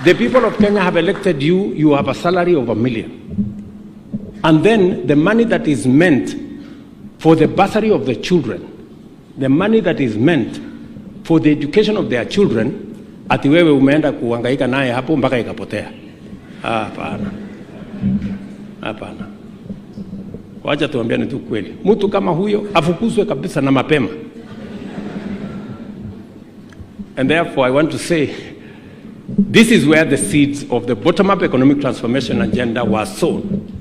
The people of Kenya have elected you, you have a salary of $1 million. And then the money that is meant for the bursary of the children, the money that is meant for the education of their children, ati wewe umeenda kuhangaika naye hapo mpaka ikapotea. Hapana. Hapana. Wacha tuambiane tu kweli. Mtu kama huyo afukuzwe kabisa na mapema. And therefore I want to say, this is where the seeds of the bottom-up economic transformation agenda were sown.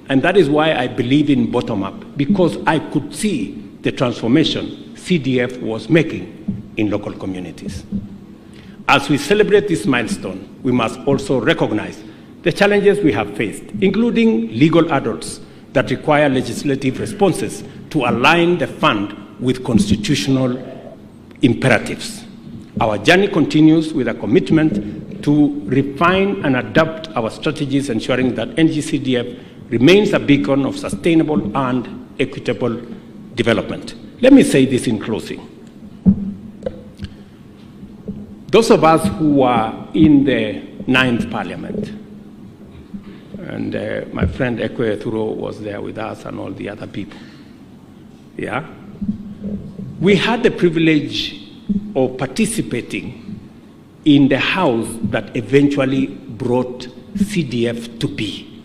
And that is why I believe in bottom-up, because I could see the transformation CDF was making in local communities. As we celebrate this milestone, we must also recognize the challenges we have faced, including legal hurdles that require legislative responses to align the fund with constitutional imperatives. Our journey continues with a commitment to refine and adapt our strategies, ensuring that NGCDF remains a beacon of sustainable and equitable development. Let me say this in closing. Those of us who are in the 9th Parliament, and my friend Ekwe Thuro was there with us and all the other people, yeah? We had the privilege of participating in the house that eventually brought CDF to be.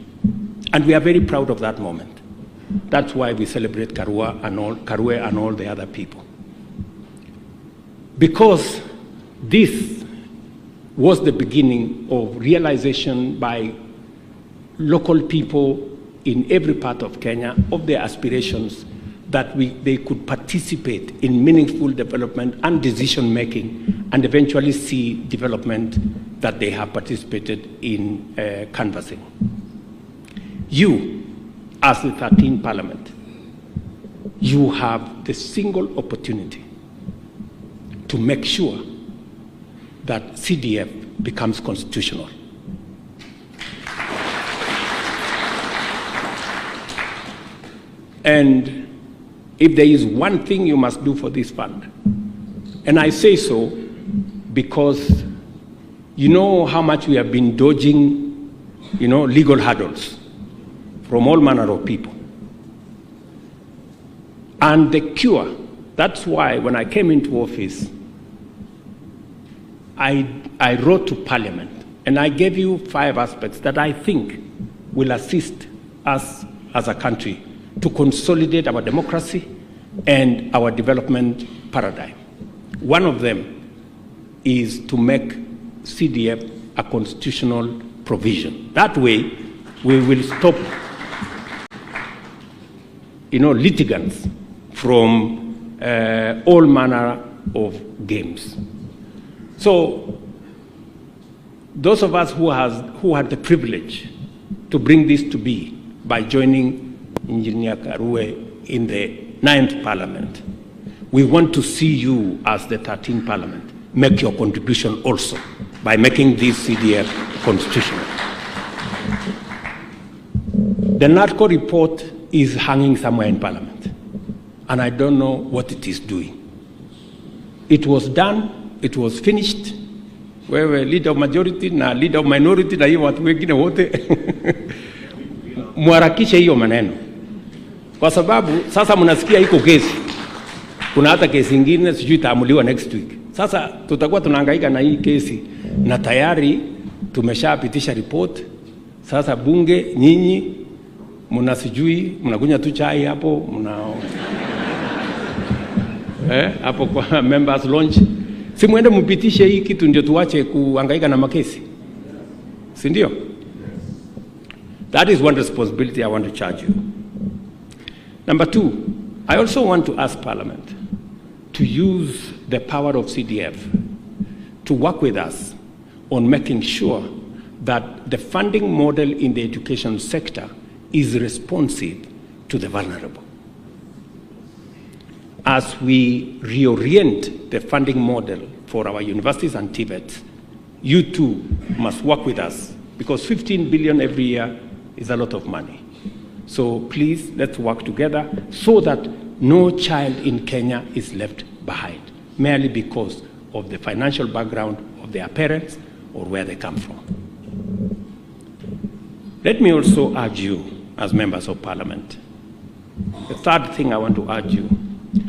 And we are very proud of that moment. That's why we celebrate Karue and all the other people. Because this was the beginning of realization by local people in every part of Kenya of their aspirations that they could participate in meaningful development and decision-making and eventually see development that they have participated in canvassing. You, as the 13th Parliament, you have the single opportunity to make sure that CDF becomes constitutional. And if there is one thing you must do for this fund, and I say so because you know how much we have been dodging, legal hurdles from all manner of people. And the cure, that's why when I came into office, I wrote to Parliament and I gave you 5 aspects that I think will assist us as a country to consolidate our democracy and our development paradigm. One of them is to make CDF a constitutional provision. That way, we will stop litigants from all manner of games. So those of us who had the privilege to bring this to be by joining Engineer Karue in the 9th Parliament, we want to see you as the 13th Parliament make your contribution also by making this CDF constitutional. The NARCO report is hanging somewhere in Parliament, and I don't know what it is doing. It was done, it was finished. Wewe leader of majority na leader of minority na hiyo watu wengine wote muharakishe hiyo maneno, kwa sababu sasa mnasikia iko kesi, kuna hata kesi nyingine sijui itaamuliwa next week. Sasa tutakuwa tunahangaika na hii kesi na tayari tumeshapitisha report. Sasa bunge nyinyi mnasijui mnakunya tu chai hapo hapo kwa members launch, si muende mpitishe hii kitu ndio tuache kuhangaika na makesi, si ndio? That is one responsibility I want to charge you. Number 2, I also want to ask Parliament to use the power of CDF to work with us on making sure that the funding model in the education sector is responsive to the vulnerable. As we reorient the funding model for our universities and TVETs, you too must work with us, because 15 billion every year is a lot of money. So please, let's work together so that no child in Kenya is left behind, merely because of the financial background of their parents or where they come from. Let me also urge you, as members of Parliament, the third thing I want to urge you